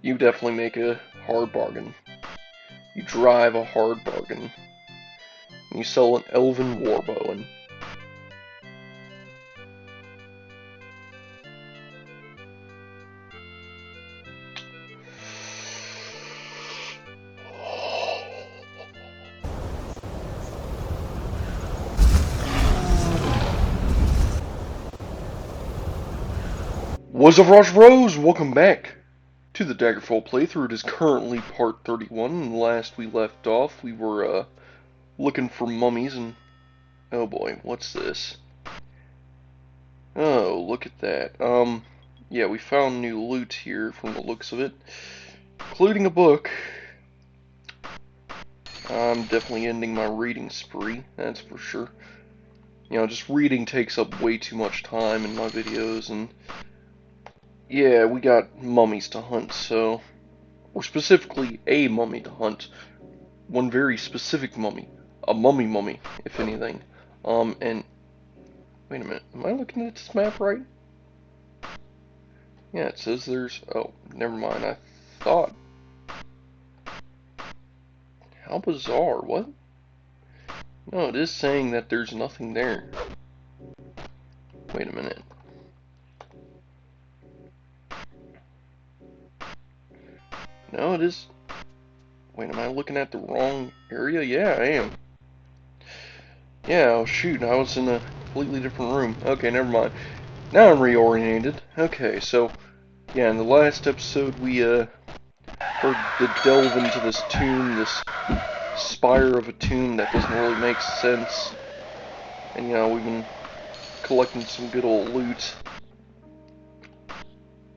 You definitely make a hard bargain. You drive a hard bargain. And you sell an elven warbow. And what's up, Rush Bros? Welcome back to the Daggerfall playthrough. It is currently part 31, and last we left off, we were, looking for mummies, and oh boy, what's this? Oh, look at that. Yeah, we found new loot here from the looks of it, including a book. I'm definitely ending my reading spree, that's for sure. You know, just reading takes up way too much time in my videos, and yeah, we got mummies to hunt, so, or specifically a mummy to hunt. One very specific mummy. A mummy, if anything. And wait a minute, am I looking at this map right? Yeah, it says there's, oh, never mind, I thought. How bizarre, what? No, it is saying that there's nothing there. Wait a minute. No, it is. Wait, am I looking at the wrong area? Yeah, I am. Yeah, oh shoot, I was in a completely different room. Okay, never mind. Now I'm reoriented. Okay, so, yeah, in the last episode we, heard the delve into this tomb, this spire of a tomb that doesn't really make sense. And, you know, we've been collecting some good old loot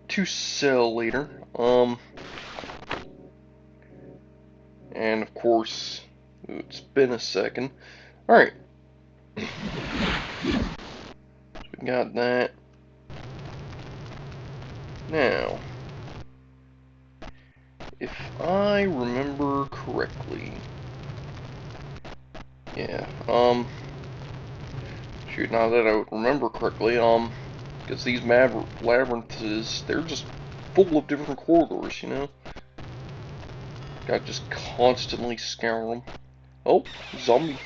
to sell later. And of course, it's been a second. Alright. We got that. Now, if I remember correctly, yeah, shoot, now that I remember correctly, because these labyrinths, they're just full of different corridors, you know? Gotta just constantly scour them. Oh, zombie.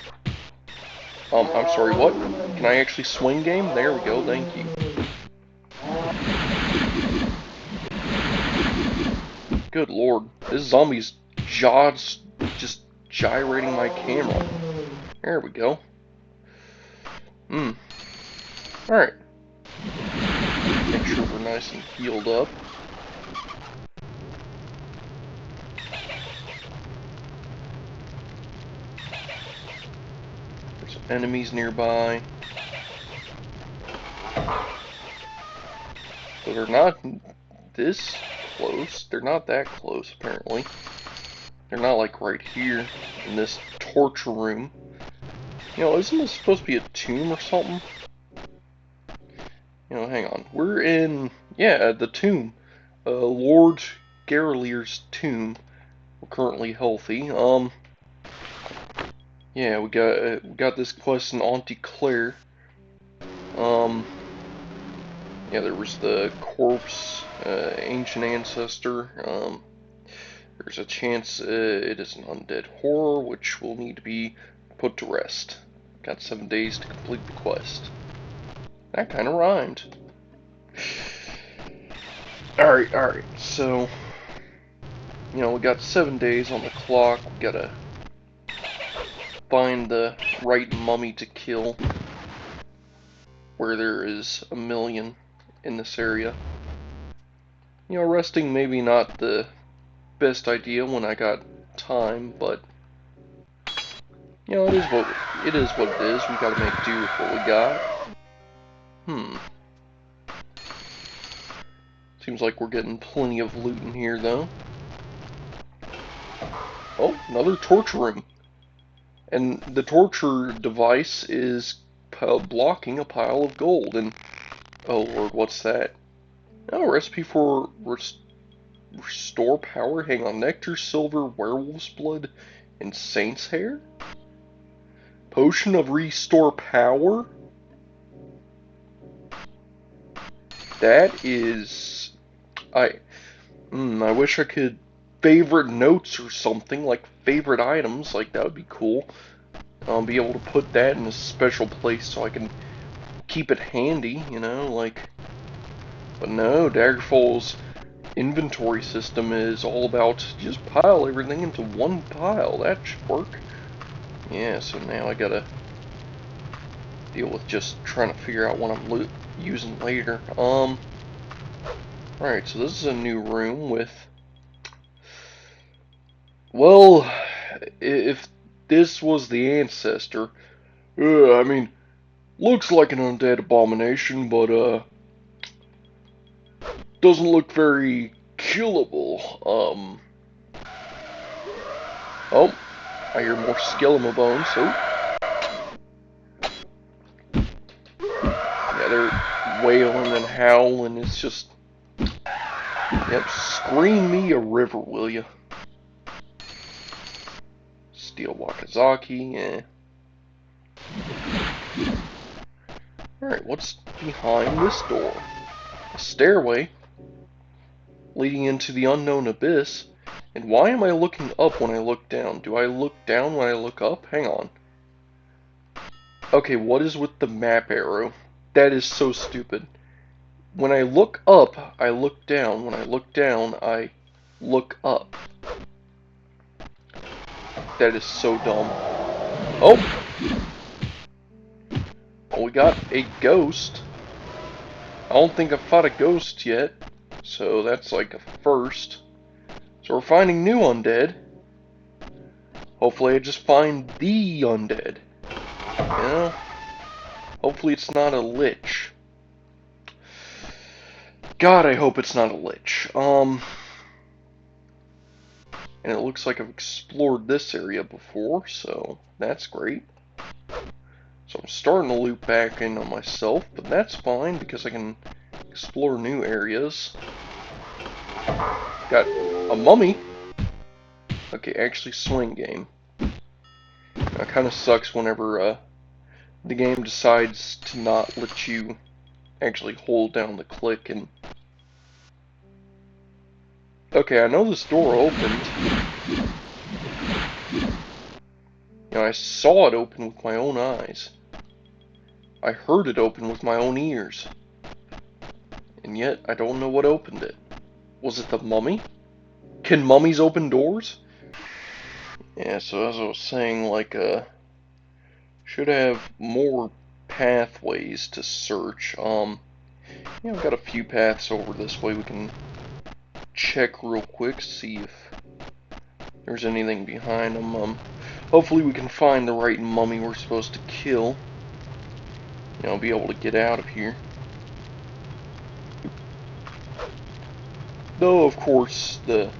I'm sorry, what? Can I actually swing game? There we go, thank you. Good lord, this zombie's jaws just gyrating my camera. There we go. Alright. Make sure we're nice and healed up. There's enemies nearby. So they're not this close. They're not that close, apparently. They're not like right here in this torture room. You know, isn't this supposed to be a tomb or something? You know, hang on. We're in, yeah, the tomb. Lord Garelier's tomb. We're currently healthy. Yeah, we got this quest in Auntie Claire. Yeah, there was the corpse, ancient ancestor. There's a chance it is an undead horror, which will need to be put to rest. Got 7 days to complete the quest. That kind of rhymed. Alright, so, you know, we got 7 days on the clock. We gotta find the right mummy to kill, where there is a million in this area. You know, resting maybe not the best idea when I got time, but you know, it is what it is. We gotta make do with what we got. Seems like we're getting plenty of loot in here, though. Oh, another torture room. And the torture device is blocking a pile of gold. And oh lord, what's that? Oh, recipe for restore power. Hang on, nectar, silver, werewolf's blood, and saint's hair. Potion of restore power. That is, I wish I could favorite notes or something, like favorite items, like that would be cool. I'll be able to put that in a special place so I can keep it handy, you know, like. But no, Daggerfall's inventory system is all about just pile everything into one pile. That should work. Yeah, so now I gotta deal with just trying to figure out what I'm using later. Alright, so this is a new room with, well, if this was the ancestor, I mean, looks like an undead abomination, but, doesn't look very killable. Oh, I hear more skeletal bones, so. Yeah, they're wailing and howling, it's just, yep, scream me a river, will ya? Steel Wakazaki, eh. Alright, what's behind this door? A stairway leading into the unknown abyss. And why am I looking up when I look down? Do I look down when I look up? Hang on. Okay, what is with the map arrow? That is so stupid. When I look up, I look down. When I look down, I look up. That is so dumb. Oh! Well, we got a ghost. I don't think I've fought a ghost yet. So that's like a first. So we're finding new undead. Hopefully I just find the undead. You know? Hopefully it's not a lich. God, I hope it's not a lich. And it looks like I've explored this area before, so that's great. So I'm starting to loop back in on myself, but that's fine because I can explore new areas. Got a mummy. Okay, actually swing game. It kind of sucks whenever the game decides to not let you actually hold down the click and... Okay, I know this door opened. You know, I saw it open with my own eyes. I heard it open with my own ears. And yet, I don't know what opened it. Was it the mummy? Can mummies open doors? Yeah, so as I was saying, like, should have more pathways to search. Yeah, I've got a few paths over this way we can check real quick, see if there's anything behind them. Hopefully we can find the right mummy we're supposed to kill. You know, be able to get out of here. Though, of course, the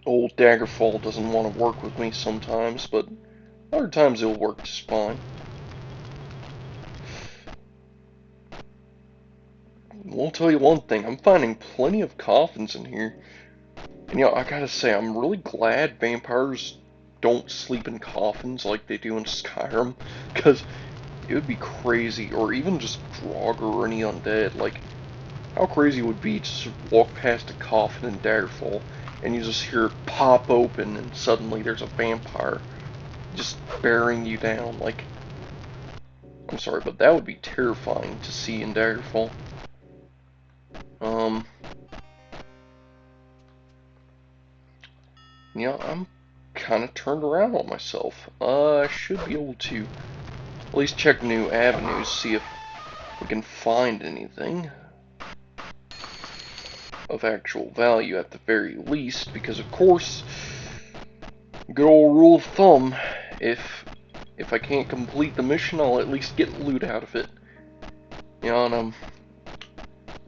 old Daggerfall doesn't want to work with me sometimes, but other times it'll work just fine. I'll tell you one thing, I'm finding plenty of coffins in here. And you know, I gotta say, I'm really glad vampires don't sleep in coffins like they do in Skyrim, because it would be crazy, or even just Draugr or any undead, like, how crazy it would be to just walk past a coffin in Daggerfall, and you just hear it pop open, and suddenly there's a vampire just bearing you down, like, I'm sorry, but that would be terrifying to see in Daggerfall. Yeah, I'm kind of turned around on myself. I should be able to at least check new avenues, see if we can find anything of actual value at the very least, because of course, good old rule of thumb, if I can't complete the mission, I'll at least get loot out of it. You know, and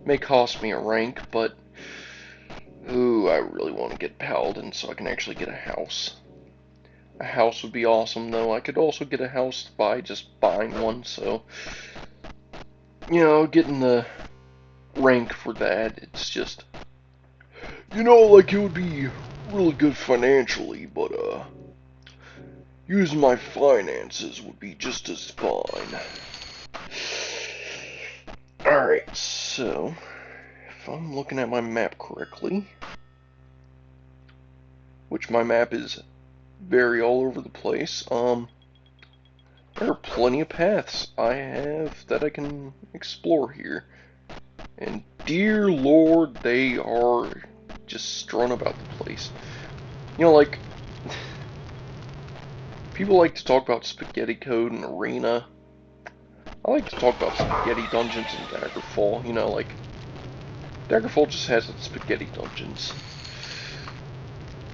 may cost me a rank, but ooh, I really want to get Paladin so I can actually get a house. A house would be awesome, though. I could also get a house by just buying one, so you know, getting the rank for that, it's just, you know, like, it would be really good financially, but using my finances would be just as fine. Alright, so if I'm looking at my map correctly, which my map is very all over the place, there are plenty of paths I have that I can explore here. And dear Lord, they are just strewn about the place. You know, like, people like to talk about Spaghetti Code and Arena. I like to talk about Spaghetti Dungeons and Daggerfall. You know, like, Daggerfall just has its Spaghetti Dungeons.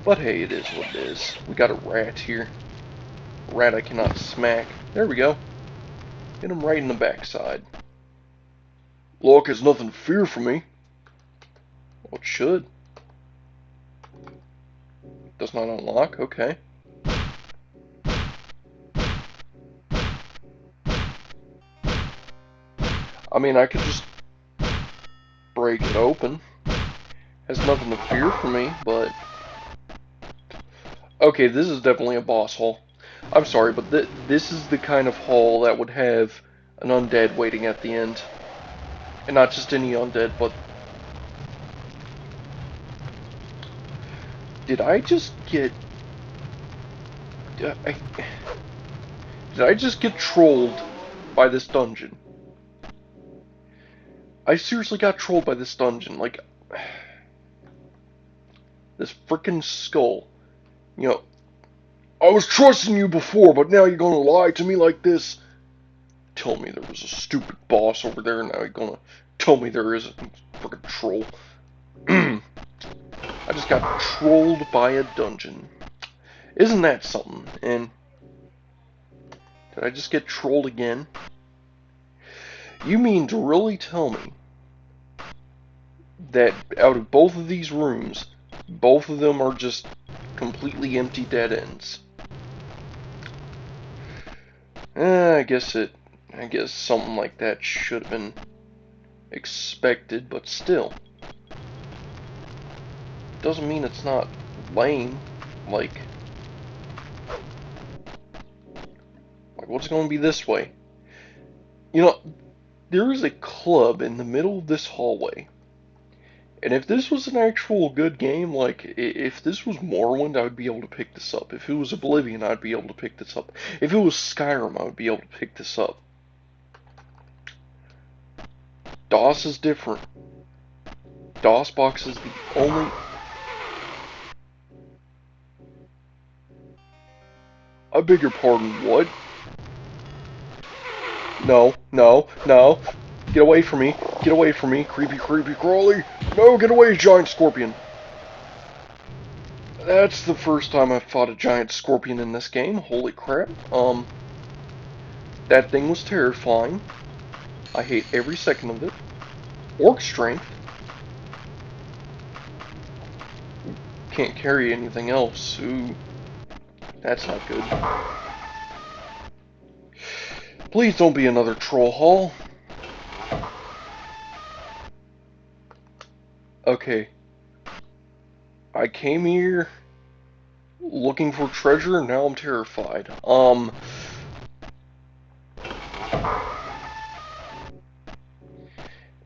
But hey, it is what it is. We got a rat here. A rat I cannot smack. There we go. Hit him right in the backside. Look, there's nothing to fear from me. Well, it should. Does not unlock, okay. I mean, I could just break it open. Has nothing to fear from me, but... Okay, this is definitely a boss hall. I'm sorry, but this is the kind of hall that would have an undead waiting at the end. And not just any undead, but... Did I just get... Did I just get trolled by this dungeon? I seriously got trolled by this dungeon. Like... This frickin' skull. You know... I was trusting you before, but now you're gonna lie to me like this? Tell me there was a stupid boss over there, and now you're gonna tell me there isn't. Frickin' troll. I just got trolled by a dungeon. Isn't that something? And did I just get trolled again? You mean to really tell me that out of both of these rooms, both of them are just completely empty dead ends? I guess something like that should have been expected, but still. Doesn't mean it's not lame. Like what's going to be this way? You know, there is a club in the middle of this hallway. And if this was an actual good game, like, if this was Morrowind, I would be able to pick this up. If it was Oblivion, I'd be able to pick this up. If it was Skyrim, I would be able to pick this up. DOS is different. DOSBox is the only... I beg your pardon, what? No, no, no. Get away from me. Get away from me. Creepy, creepy, crawly. No, get away, giant scorpion. That's the first time I've fought a giant scorpion in this game. Holy crap. That thing was terrifying. I hate every second of it. Orc strength. Can't carry anything else. Ooh. That's not good. Please don't be another troll hall. Okay. I came here looking for treasure, and now I'm terrified.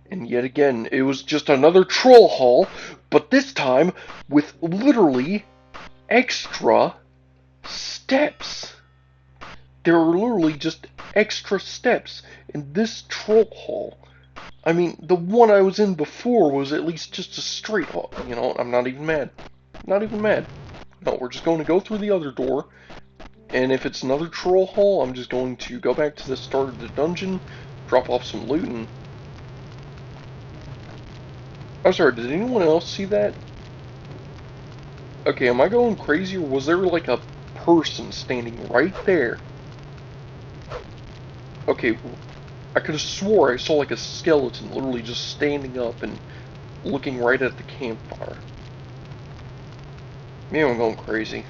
And yet again, it was just another troll hall, but this time with literally extra steps. There are literally just extra steps in this troll hall. I mean, the one I was in before was at least just a straight hall. You know, I'm not even mad. Not even mad. No, we're just going to go through the other door. And if it's another troll hall, I'm just going to go back to the start of the dungeon, drop off some loot, and... I'm sorry, did anyone else see that? Okay, am I going crazy, or was there like a person standing right there? Okay, I could have swore I saw like a skeleton literally just standing up and looking right at the campfire. Maybe I'm going crazy.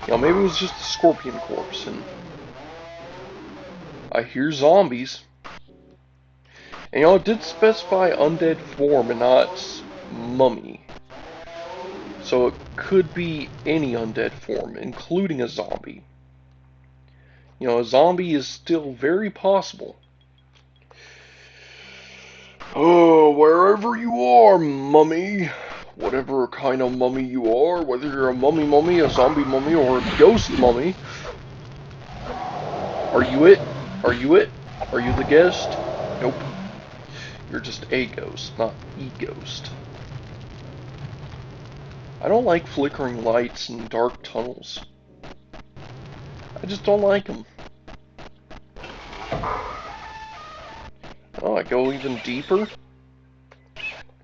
You know, maybe it was just a scorpion corpse, and I hear zombies. And you know, it did specify undead form and not mummy. So it could be any undead form, including a zombie. You know, a zombie is still very possible. Oh, wherever you are, mummy. Whatever kind of mummy you are, whether you're a mummy, a zombie mummy, or a ghost mummy. Are you it? Are you it? Are you the guest? Nope. You're just a ghost, not e ghost. I don't like flickering lights and dark tunnels. I just don't like them. Oh, I go even deeper?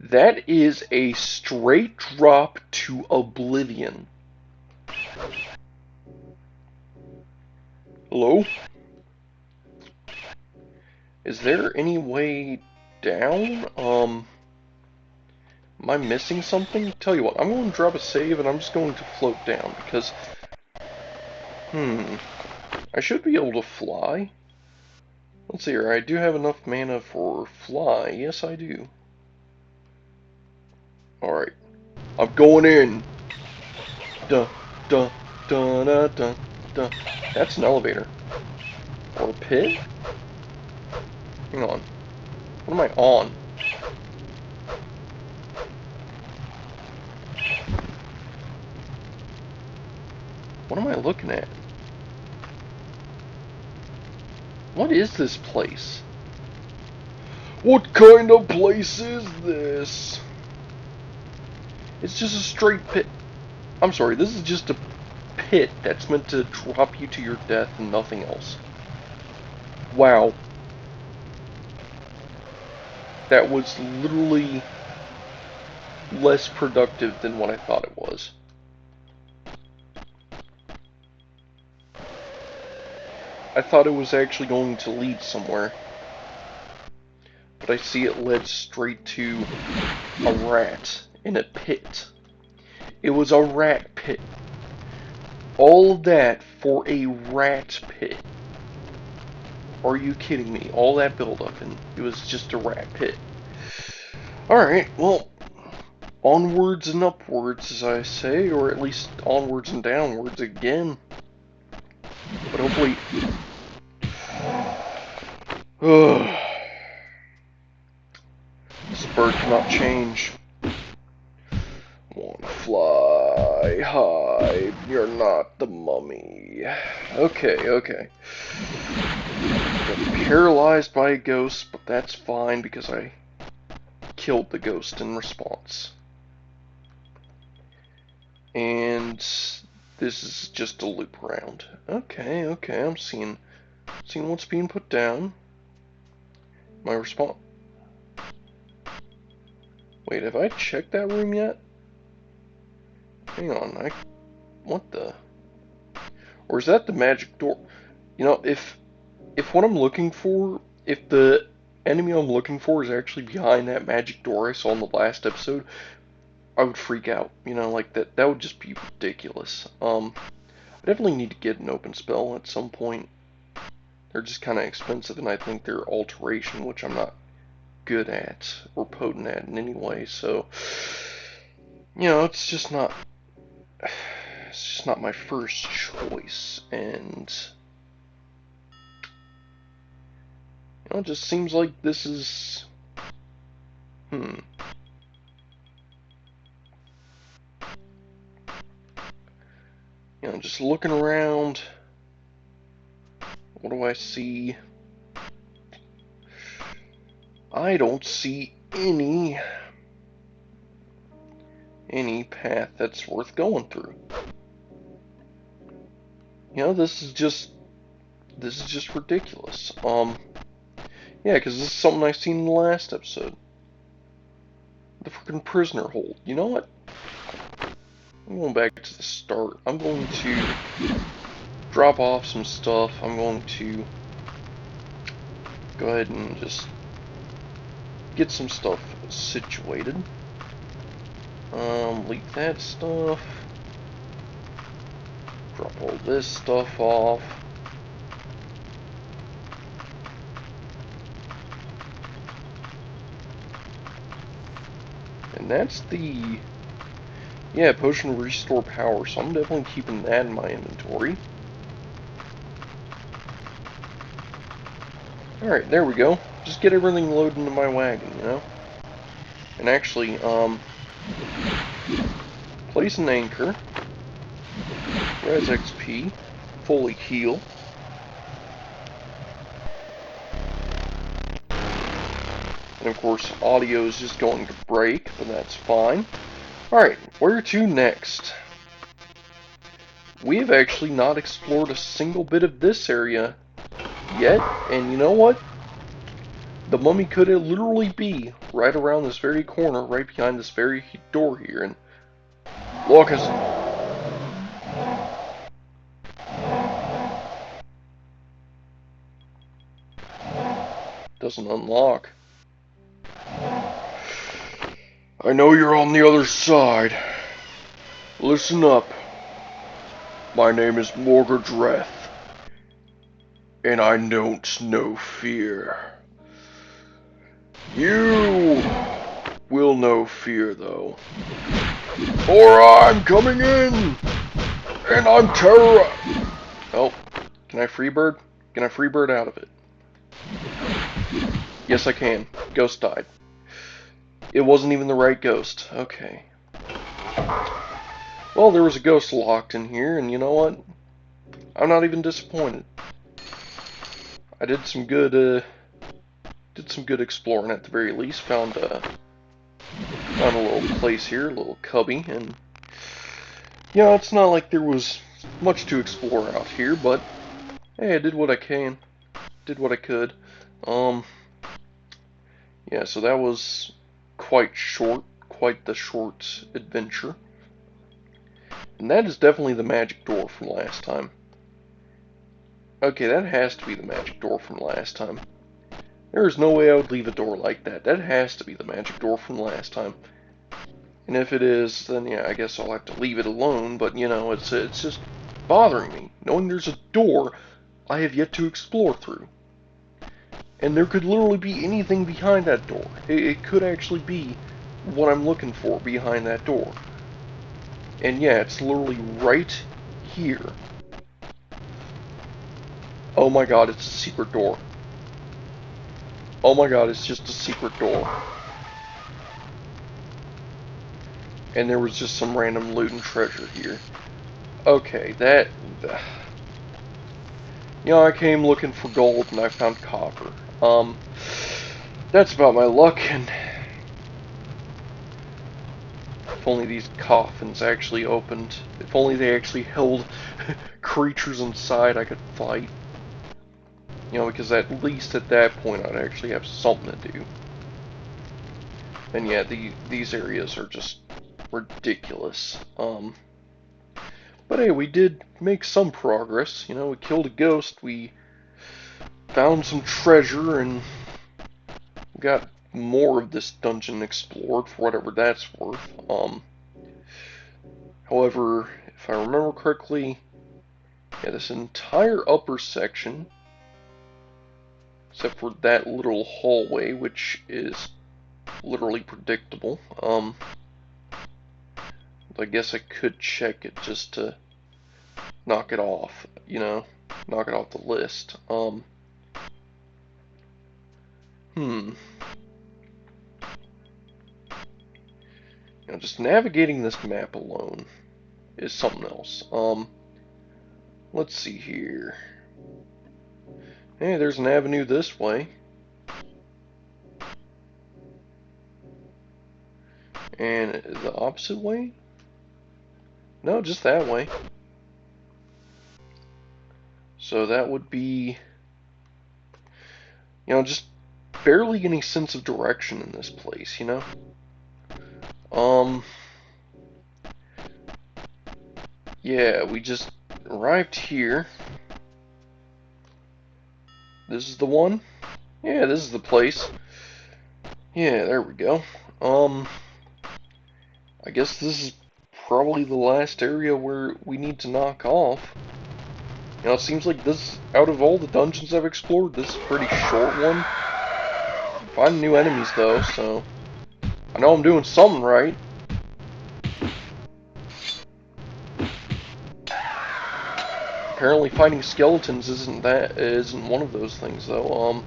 That is a straight drop to oblivion. Hello? Is there any way down? Am I missing something? Tell you what, I'm going to drop a save and I'm just going to float down because, I should be able to fly. Let's see here, I do have enough mana for fly. Yes, I do. Alright, I'm going in. Duh, duh, duh, duh, duh, duh. That's an elevator. Or a pit? Hang on. What am I on? What am I looking at? What is this place? What kind of place is this? It's just a straight pit. I'm sorry, this is just a pit that's meant to drop you to your death and nothing else. Wow. That was literally less productive than what I thought it was. I thought it was actually going to lead somewhere. But I see it led straight to a rat in a pit. It was a rat pit. All of that for a rat pit. Are you kidding me? All that buildup and it was just a rat pit. Alright, well, onwards and upwards, as I say, or at least onwards and downwards again. But hopefully... This bird cannot change. Wanna fly high, you're not the mummy. Okay, okay. Got paralyzed by a ghost, but that's fine because I killed the ghost in response. And this is just a loop around. Okay, okay, I'm seeing what's being put down. My response. Wait, have I checked that room yet? Hang on, what the? Or is that the magic door? You know, if what I'm looking for, if the enemy I'm looking for is actually behind that magic door I saw in the last episode, I would freak out. You know, like that would just be ridiculous. I definitely need to get an open spell at some point. They're just kind of expensive, and I think they're alteration, which I'm not good at or potent at in any way. So, you know, it's just not my first choice, and you know, it just seems like this is you know, just looking around. What do I see? I don't see any path that's worth going through. You know, this is just ridiculous. Yeah, because this is something I seen in the last episode. The freaking prisoner hold. You know what? I'm going back to the start. I'm going to drop off some stuff. I'm going to go ahead and just get some stuff situated. Leak that stuff. Drop all this stuff off. And that's the... Yeah, potion restore power, so I'm definitely keeping that in my inventory. Alright, there we go. just get everything loaded into my wagon, you know? And actually, place an anchor, res XP, fully heal. And of course, audio is just going to break, but that's fine. Alright, where to next? We've actually not explored a single bit of this area yet, and you know what? The mummy could literally be right around this very corner, right behind this very door here, and look, doesn't unlock. I know you're on the other side. Listen up. My name is Morgadreth, and I don't know fear. You will know fear, though. For I'm coming in, and I'm terror. Oh, can I freebird? Can I freebird out of it? Yes, I can. Ghost died. It wasn't even the right ghost. Okay. Well, there was a ghost locked in here, and you know what? I'm not even disappointed. I did some good exploring at the very least. Found a little place here, a little cubby, and you know, it's not like there was much to explore out here, but hey, I did what I can, did what I could. Yeah, so that was quite the short adventure. And that is definitely the magic door from last time. Okay, that has to be the magic door from last time. There is no way I would leave a door like that. That has to be the magic door from last time. And if it is, then yeah, I guess I'll have to leave it alone, but you know, it's just bothering me, knowing there's a door I have yet to explore through. And there could literally be anything behind that door. It could actually be what I'm looking for behind that door. And yeah, it's literally right here. Oh my god, it's a secret door. Oh my god, it's just a secret door. And there was just some random loot and treasure here. Okay, you know, I came looking for gold and I found copper. That's about my luck, and if only these coffins actually opened. If only they actually held creatures inside I could fight. You know, because at least at that point I'd actually have something to do. And yeah, these areas are just ridiculous. But hey, we did make some progress. You know, we killed a ghost, we found some treasure, and got more of this dungeon explored for whatever that's worth. However, if I remember correctly, yeah, this entire upper section, except for that little hallway, which is literally predictable. I guess I could check it just to knock it off, you know, knock it off the list. You know, just navigating this map alone is something else. Let's see here. Hey, there's an avenue this way. And the opposite way? No, just that way. So that would be, you know, just barely any sense of direction in this place, you know? Yeah, we just arrived here. This is the one? Yeah, this is the place. Yeah, there we go. I guess this is probably the last area where we need to knock off. You know, it seems like this, out of all the dungeons I've explored, this is a pretty short one. Finding new enemies though, so I know I'm doing something right. Apparently fighting skeletons isn't one of those things though.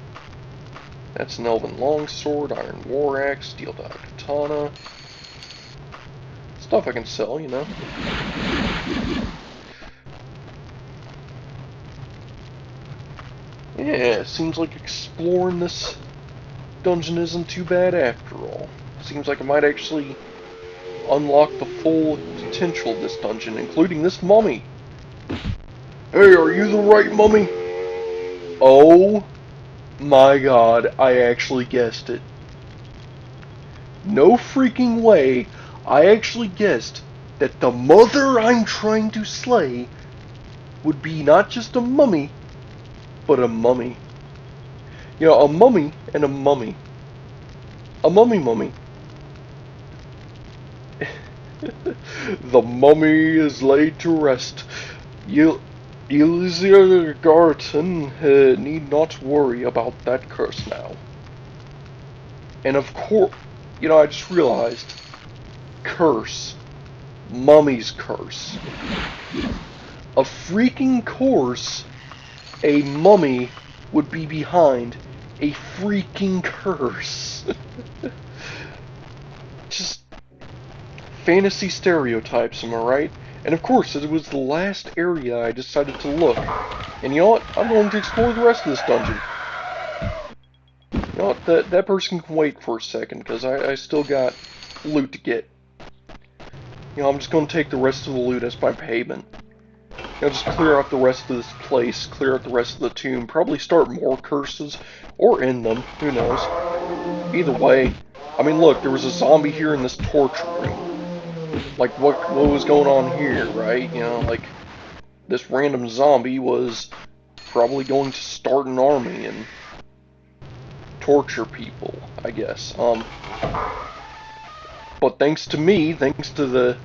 That's an elven longsword, iron war axe, steel dye katana. Stuff I can sell, you know. Yeah, seems like exploring this dungeon isn't too bad after all. Seems like I might actually unlock the full potential of this dungeon, including this mummy. Hey, are you the right mummy? Oh my god, I actually guessed it. No freaking way, I actually guessed that the mother I'm trying to slay would be not just a mummy, but a mummy. You know, a mummy and a mummy. A mummy mummy. The mummy is laid to rest. Elizir Garton need not worry about that curse now. And of course, you know, I just realized, curse. Mummy's curse. Of freaking course, a mummy would be behind a freaking curse. Just fantasy stereotypes, am I right? And of course, it was the last area I decided to look. And you know what? I'm going to explore the rest of this dungeon. You know what? That person can wait for a second, because I still got loot to get. You know, I'm just going to take the rest of the loot as my payment. You know, just clear out the rest of this place, clear out the rest of the tomb, probably start more curses, or end them, who knows. Either way, I mean, look, there was a zombie here in this torture room. Like, what was going on here, right? You know, like, this random zombie was probably going to start an army and torture people, I guess. But thanks to me, thanks to the...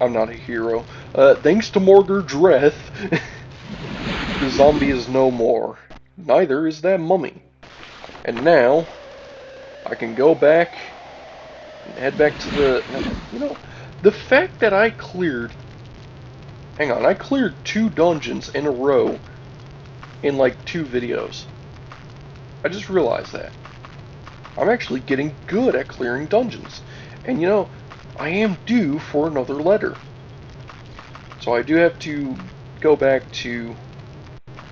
I'm not a hero. Thanks to Morgar Dreth, the zombie is no more. Neither is that mummy. And now, I can go back and head back to the... You know, the fact that I cleared... Hang on, I cleared 2 dungeons in a row in like 2 videos. I just realized that. I'm actually getting good at clearing dungeons. And you know, I am due for another letter. So I do have to go back to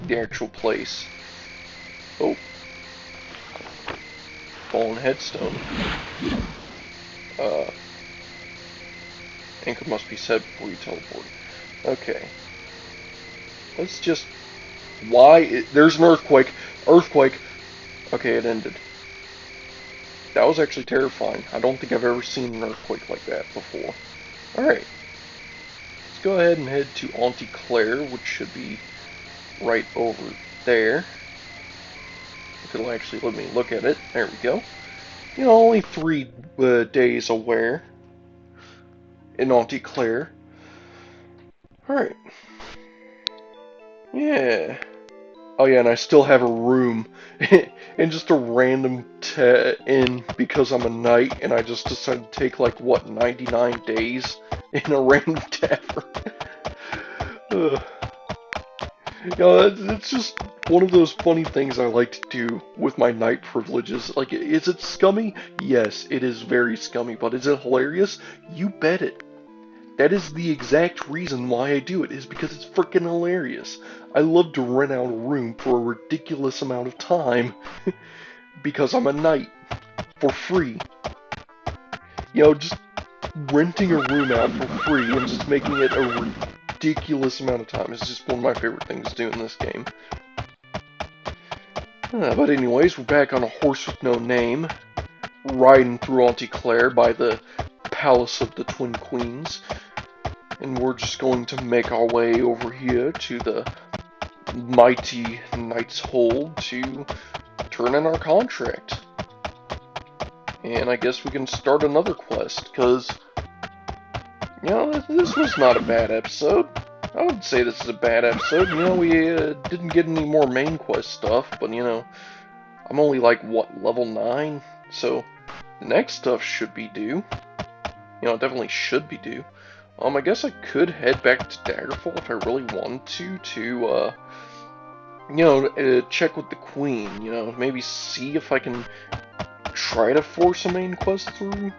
the actual place. Oh. Fallen headstone. Anchor must be set before you teleport. Okay. Let's just... Why? There's an earthquake. Earthquake. Okay, it ended. That was actually terrifying. I don't think I've ever seen an earthquake like that before. Alright. Let's go ahead and head to Auntie Claire, which should be right over there. If it'll actually let me look at it. There we go. You know, only 3 days away in Auntie Claire. Alright. Yeah. Oh yeah, and I still have a room in just a random inn because I'm a knight and I just decided to take like, what, 99 days in a random tavern. You know, it's just one of those funny things I like to do with my knight privileges. Like, is it scummy? Yes, it is very scummy, but is it hilarious? You bet it. That is the exact reason why I do it, is because it's freaking hilarious. I love to rent out a room for a ridiculous amount of time because I'm a knight for free. You know, just renting a room out for free and just making it a ridiculous amount of time is just one of my favorite things to do in this game. But anyways, we're back on a horse with no name, riding through Auntie Claire by the Palace of the Twin Queens. And we're just going to make our way over here to the mighty Knight's Hold to turn in our contract. And I guess we can start another quest, because, you know, this was not a bad episode. I wouldn't say this is a bad episode. You know, we didn't get any more main quest stuff, but, you know, I'm only like, what, level 9? So, the next stuff should be due. You know, it definitely should be due. I guess I could head back to Daggerfall if I really wanted to check with the queen, maybe see if I can try to force a main quest through.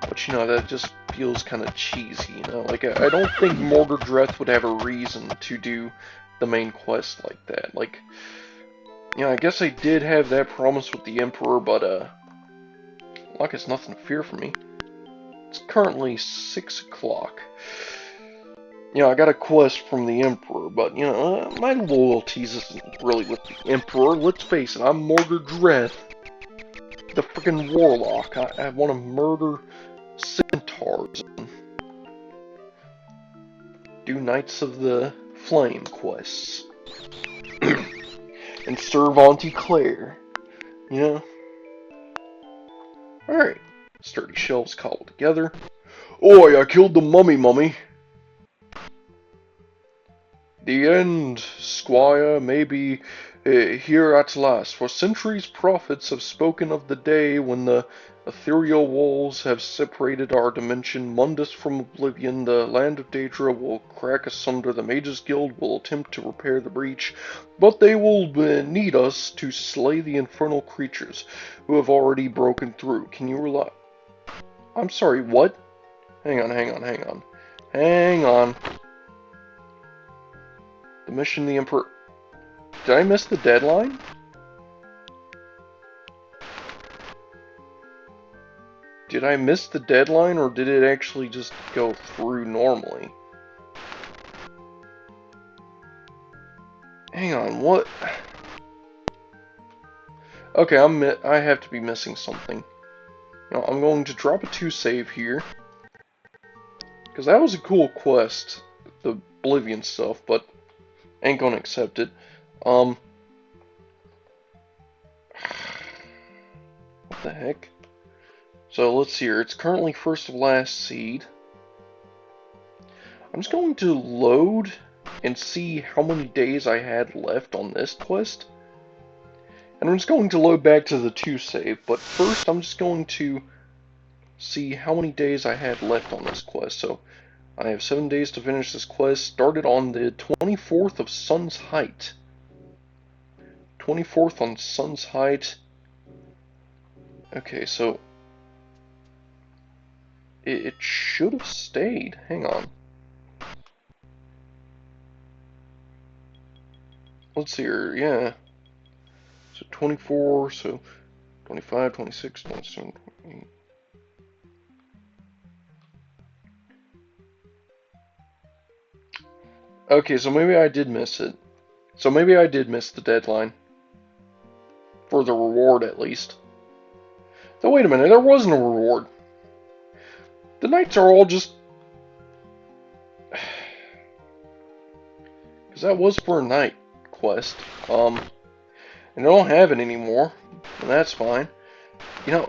But, that just feels kind of cheesy, Like, I don't think Mordredreth would have a reason to do the main quest like that. Like, I guess I did have that promise with the Emperor, but, luck is nothing to fear for me. It's currently 6 o'clock. I got a quest from the Emperor, but, my loyalties isn't really with the Emperor. Let's face it, I'm Mordredreth, the freaking warlock. I want to murder centaurs and do Knights of the Flame quests. And serve Auntie Claire, Alright, sturdy shelves cobbled together. Oi, I killed the mummy. The end, squire, may be here at last. For centuries prophets have spoken of the day when the ethereal walls have separated our dimension, Mundus from oblivion. The land of Daedra will crack asunder. The Mages Guild will attempt to repair the breach, but they will need us to slay the infernal creatures who have already broken through. Can you rely? I'm sorry, what? Hang on. The mission the Emperor... Did I miss the deadline? Did I miss the deadline, or did it actually just go through normally? Hang on, what? Okay, I have to be missing something. Now, I'm going to drop a 2 save here. Because that was a cool quest, the Oblivion stuff, but ain't gonna accept it. What the heck? So let's see here. It's currently first of last seed. I'm just going to load and see how many days I had left on this quest. And I'm just going to load back to the 2 save, but first I'm just going to see how many days I had left on this quest. So I have 7 days to finish this quest. Started on the 24th of Sun's Height. 24th on Sun's Height. Okay, so it should have stayed. Hang on. Let's see here, yeah. So 24, so 25, 26, 27, 28. Okay, so maybe I did miss it. So maybe I did miss the deadline. For the reward, at least. So wait a minute, there wasn't a reward. The knights are all just... Because that was for a knight quest. And I don't have it anymore. And that's fine. Yeah,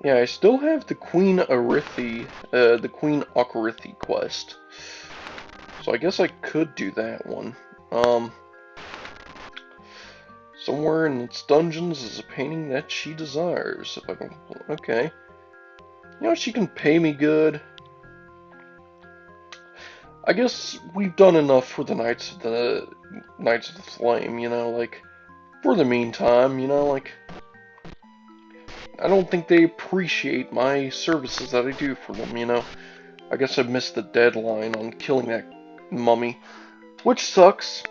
I still have the Queen Arithi, the Queen Okarithi quest. So I guess I could do that one. Somewhere in its dungeons is a painting that she desires. If I can, okay. She can pay me good. I guess we've done enough for the Knights of the Flame, like, for the meantime, like, I don't think they appreciate my services that I do for them, I guess I missed the deadline on killing that mummy, which sucks,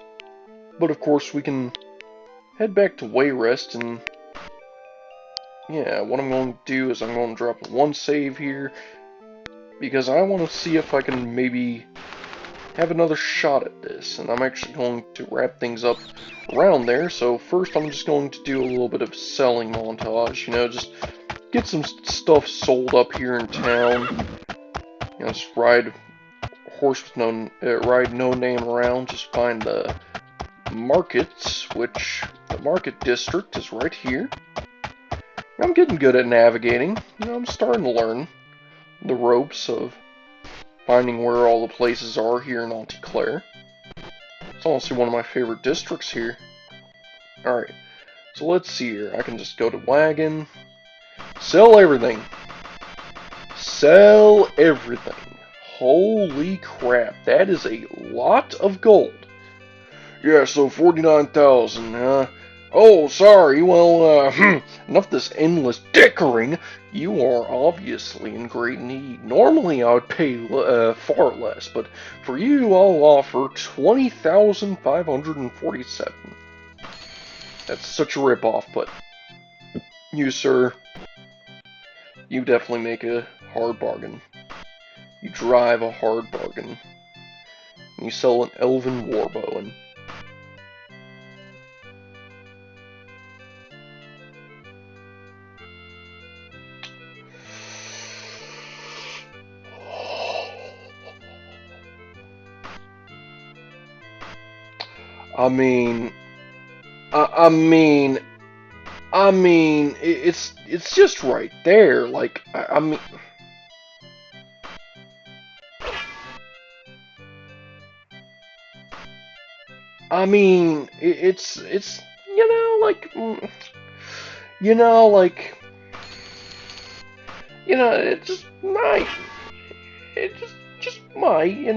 but of course we can head back to Wayrest, and yeah, what I'm going to do is I'm going to drop 1 save here, because I want to see if I can maybe have another shot at this, and I'm actually going to wrap things up around there. So first I'm just going to do a little bit of selling montage, just get some stuff sold up here in town, just ride horse with ride no name around, just find the markets, which the market district is right here. I'm getting good at navigating, I'm starting to learn the ropes of finding where all the places are here in Auntie Claire. It's honestly one of my favorite districts here. Alright, so let's see here. I can just go to wagon. Sell everything. Sell everything. Holy crap, that is a lot of gold. Yeah, so 49,000, huh? Oh, sorry, well, enough this endless dickering. You are obviously in great need. Normally I would pay far less, but for you I'll offer 20,547. That's such a ripoff, but you, sir, you definitely make a hard bargain. You drive a hard bargain. You sell an elven warbow, and I mean, I, I mean, it's just right there. Like, it's like it just might, it just might,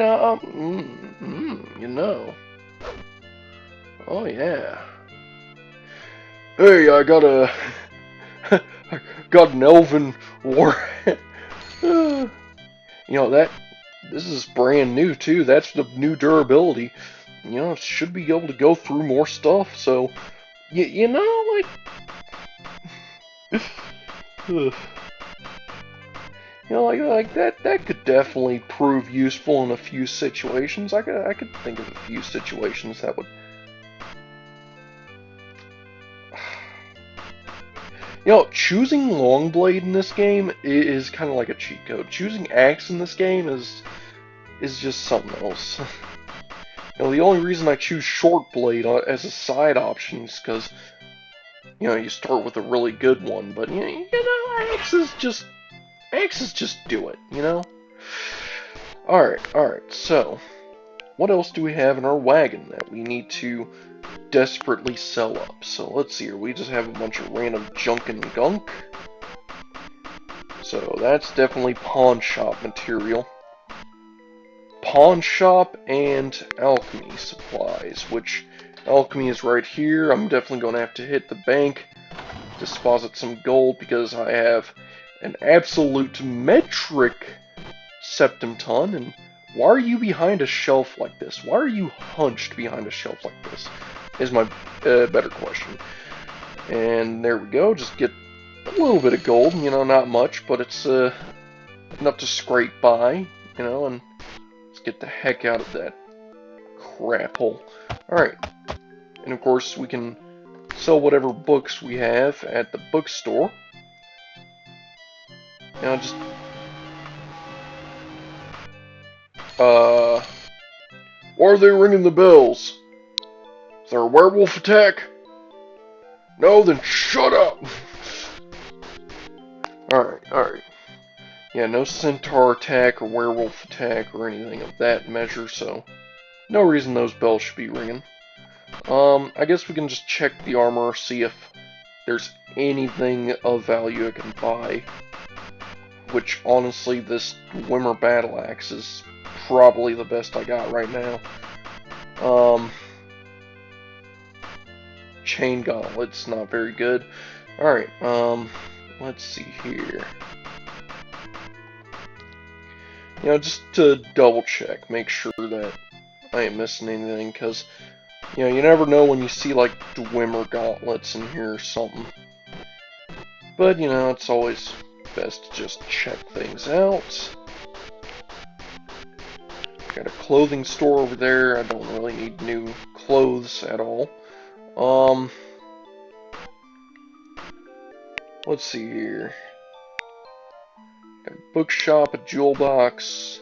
oh yeah. Hey, I got a, I got an elven war. That this is brand new too. That's the new durability. It should be able to go through more stuff. So, like, like that could definitely prove useful in a few situations. I could think of a few situations that would. Choosing Longblade in this game is kind of like a cheat code. Choosing Axe in this game is just something else. The only reason I choose Short Blade as a side option is because you start with a really good one, but axes just do it. Alright, so what else do we have in our wagon that we need to desperately sell up? So let's see here, we just have a bunch of random junk and gunk. So that's definitely pawn shop material. Pawn shop and alchemy supplies, which alchemy is right here. I'm definitely going to have to hit the bank, deposit some gold, because I have an absolute metric septum ton. And why are you behind a shelf like this? Why are you hunched behind a shelf like this? Is my better question. And there we go. Just get a little bit of gold. Not much, but it's enough to scrape by. And let's get the heck out of that crap hole. Alright. And of course, we can sell whatever books we have at the bookstore. Just... why are they ringing the bells? Is there a werewolf attack? No, then shut up! Alright. Yeah, no centaur attack or werewolf attack or anything of that measure, so no reason those bells should be ringing. I guess we can just check the armor, see if there's anything of value I can buy. Which, honestly, this Wimmer Battle Axe is probably the best I got right now. Chain Gauntlet's not very good. Alright, let's see here. Just to double check, make sure that I ain't missing anything, because, you never know when you see, like, Dwemer gauntlets in here or something. But, it's always best to just check things out. Got a clothing store over there. I don't really need new clothes at all. Let's see here. Got a bookshop, a jewel box.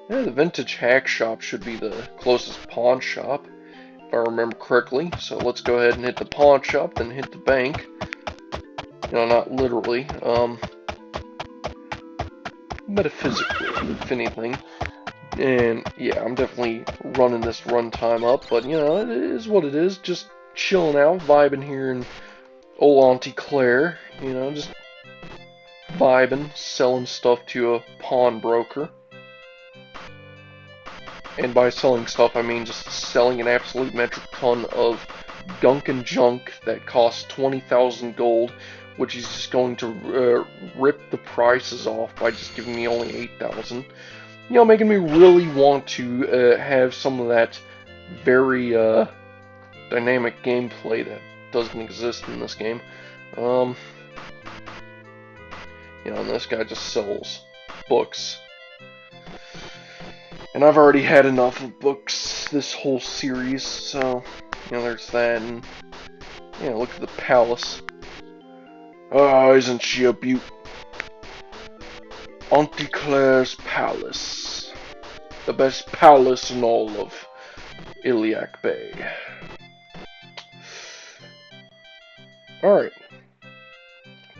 Yeah, the vintage hack shop should be the closest pawn shop, if I remember correctly. So let's go ahead and hit the pawn shop, then hit the bank. Not literally. Metaphysically, if anything. And yeah, I'm definitely running this runtime up, but it is what it is. Just chilling out, vibing here in old Auntie Claire. Just vibing, selling stuff to a pawnbroker. And by selling stuff, I mean just selling an absolute metric ton of gunk and junk that costs 20,000 gold, which is just going to rip the prices off by just giving me only 8,000. You know, making me really want to have some of that very dynamic gameplay that doesn't exist in this game. You know, and this guy just sells books. And I've already had enough of books this whole series, so, you know, there's that, and, yeah, look at the palace. Oh, isn't she a beaut? Auntie Claire's palace. The best palace in all of Iliac Bay. Alright.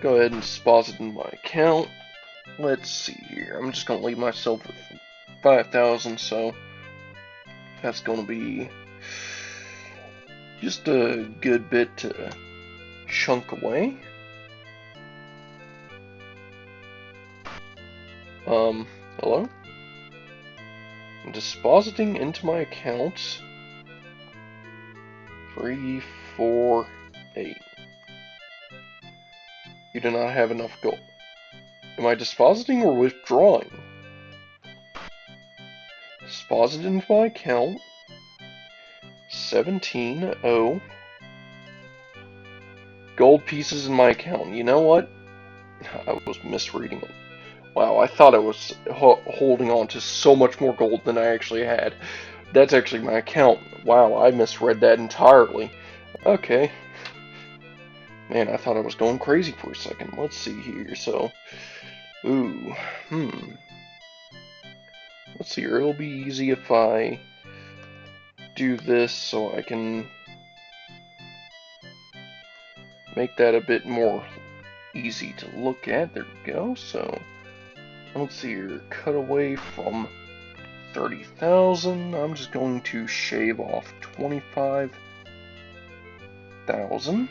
Go ahead and deposit in my account. Let's see here. I'm just going to leave myself with 5,000, so that's going to be just a good bit to chunk away. Hello? I'm depositing into my account 348. You do not have enough gold. Am I depositing or withdrawing? Deposit into my account 17.0 gold pieces in my account. You know what? I was misreading it. Wow, I thought I was holding on to so much more gold than I actually had. That's actually my account. Wow, I misread that entirely. Okay. Man, I thought I was going crazy for a second. Let's see here. So, let's see here. It'll be easy if I do this so I can make that a bit more easy to look at. There we go. So, let's see here. Cut away from 30,000. I'm just going to shave off 25,000.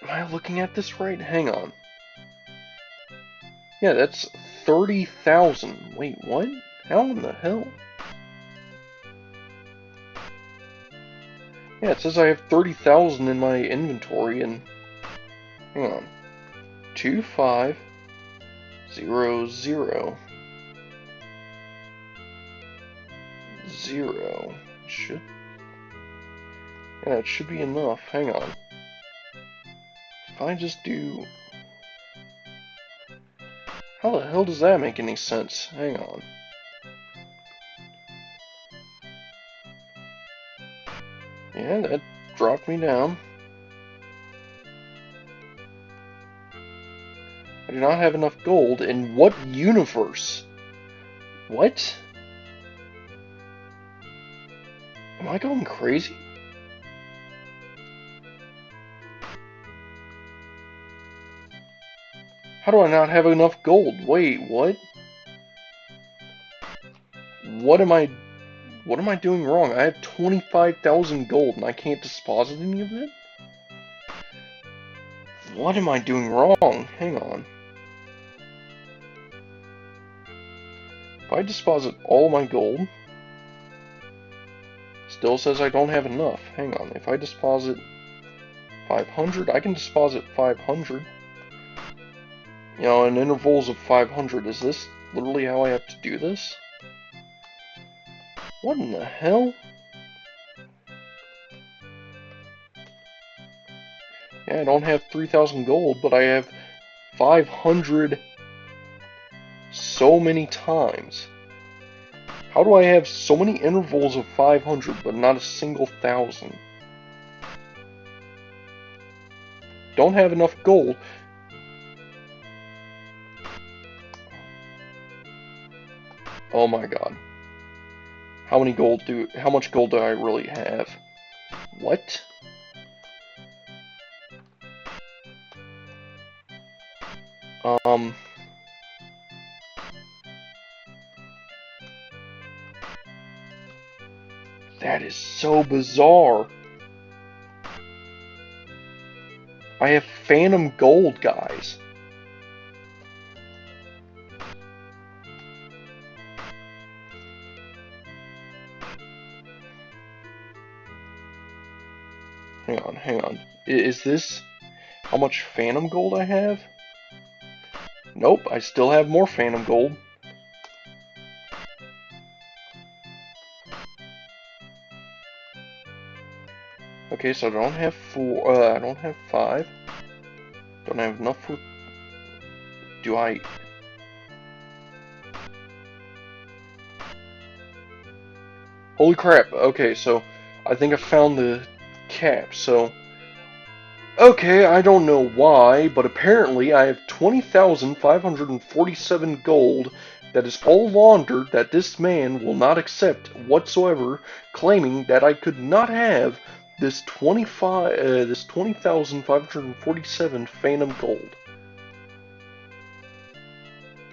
Am I looking at this right? Hang on. Yeah, that's 30,000. Wait, what? How in the hell? Yeah, it says I have 30,000 in my inventory, and hang on. 2500. Should, yeah, it should be enough. Hang on. If I just do, how the hell does that make any sense? Hang on. Yeah, that dropped me down. I do not have enough gold. In what universe? What? Am I going crazy? How do I not have enough gold? Wait, what? What am I doing wrong? I have 25,000 gold and I can't deposit any of it? What am I doing wrong? Hang on. If I deposit all my gold, still says I don't have enough. Hang on. If I deposit 500, I can deposit 500. You know, in intervals of 500. Is this literally how I have to do this? What in the hell? Yeah, I don't have 3,000 gold, but I have 500 so many times. How do I have so many intervals of 500, but not a single 1,000? Don't have enough gold. Oh my god. How much gold do I really have? What? Um... That is so bizarre. I have phantom gold, guys. Hang on. Is this how much phantom gold I have? Nope, I still have more phantom gold. Okay, so I don't have 4, I don't have 5. Don't have enough for... Do I... Holy crap, okay, so I think I found the cap, so... Okay, I don't know why, but apparently I have 20,547 gold that is all laundered that this man will not accept whatsoever, claiming that I could not have this 20,547 phantom gold.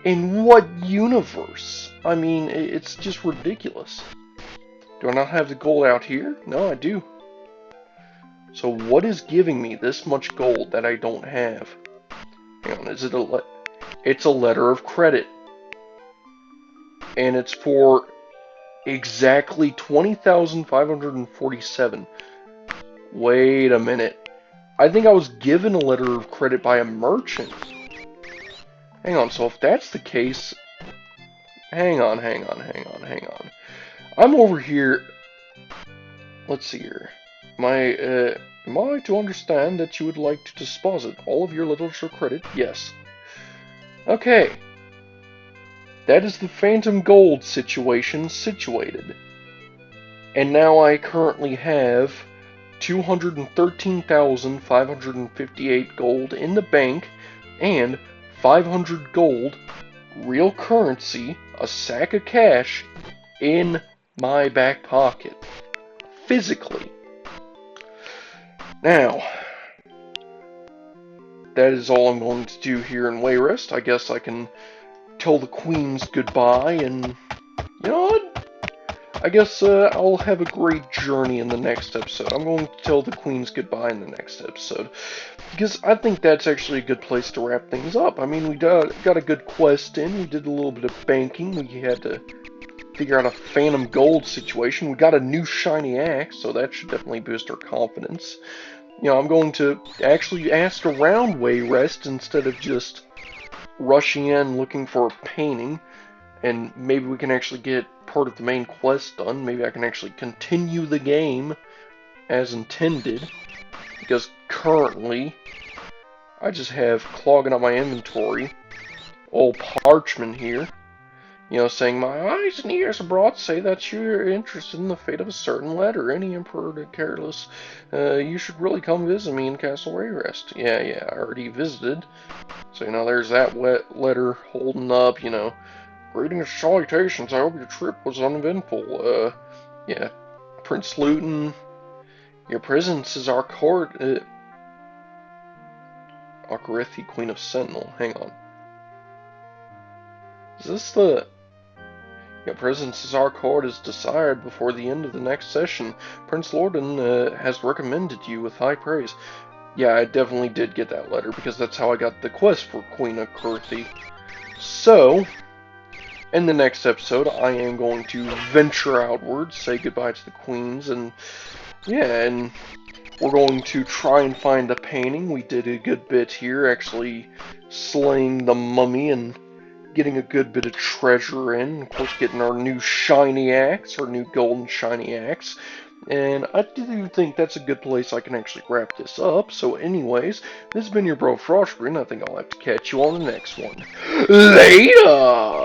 In what universe? I mean, it's just ridiculous. Do I not have the gold out here? No, I do. So what is giving me this much gold that I don't have? Hang on, is it it's a letter of credit. And it's for exactly 20,547. Wait a minute. I think I was given a letter of credit by a merchant. Hang on, so if that's the case... Hang on. I'm over here... Let's see here. Am I to understand that you would like to deposit all of your letters of credit? Yes. Okay. That is the phantom gold situation situated. And now I currently have 213,558 gold in the bank and 500 gold, real currency, a sack of cash, in my back pocket. Physically. Now, that is all I'm going to do here in Wayrest. I guess I can tell the queens goodbye, and you know what? I guess I'll have a great journey in the next episode. I'm going to tell the queens goodbye in the next episode, because I think that's actually a good place to wrap things up. I mean, we got a good quest in, we did a little bit of banking, we had to figure out a phantom gold situation, we got a new shiny axe, so that should definitely boost our confidence. You know, I'm going to actually ask around Wayrest instead of just rushing in looking for a painting, and maybe we can actually get part of the main quest done. Maybe I can actually continue the game as intended, because currently I just have clogging up my inventory old parchment here, you know, saying my eyes and ears abroad say that you're interested in the fate of a certain letter. Any emperor careless, you should really come visit me in Castle Wayrest. Yeah, I already visited. So, you know, there's that letter holding up, you know. Greetings and salutations, I hope your trip was uneventful. Yeah. Prince Luton, your presence is our court, Akarithi, Queen of Sentinel. Hang on. Is this the... Your presence as our court is desired before the end of the next session. Prince Lorden has recommended you with high praise. Yeah, I definitely did get that letter, because that's how I got the quest for Queen Akarithi. So, in the next episode, I am going to venture outwards, say goodbye to the queens, and yeah, and we're going to try and find the painting. We did a good bit here, actually slaying the mummy and getting a good bit of treasure in. Of course, getting our new shiny axe, our new golden shiny axe. And I do think that's a good place I can actually wrap this up. So anyways, this has been your bro Frostbrand. I think I'll have to catch you on the next one. Later!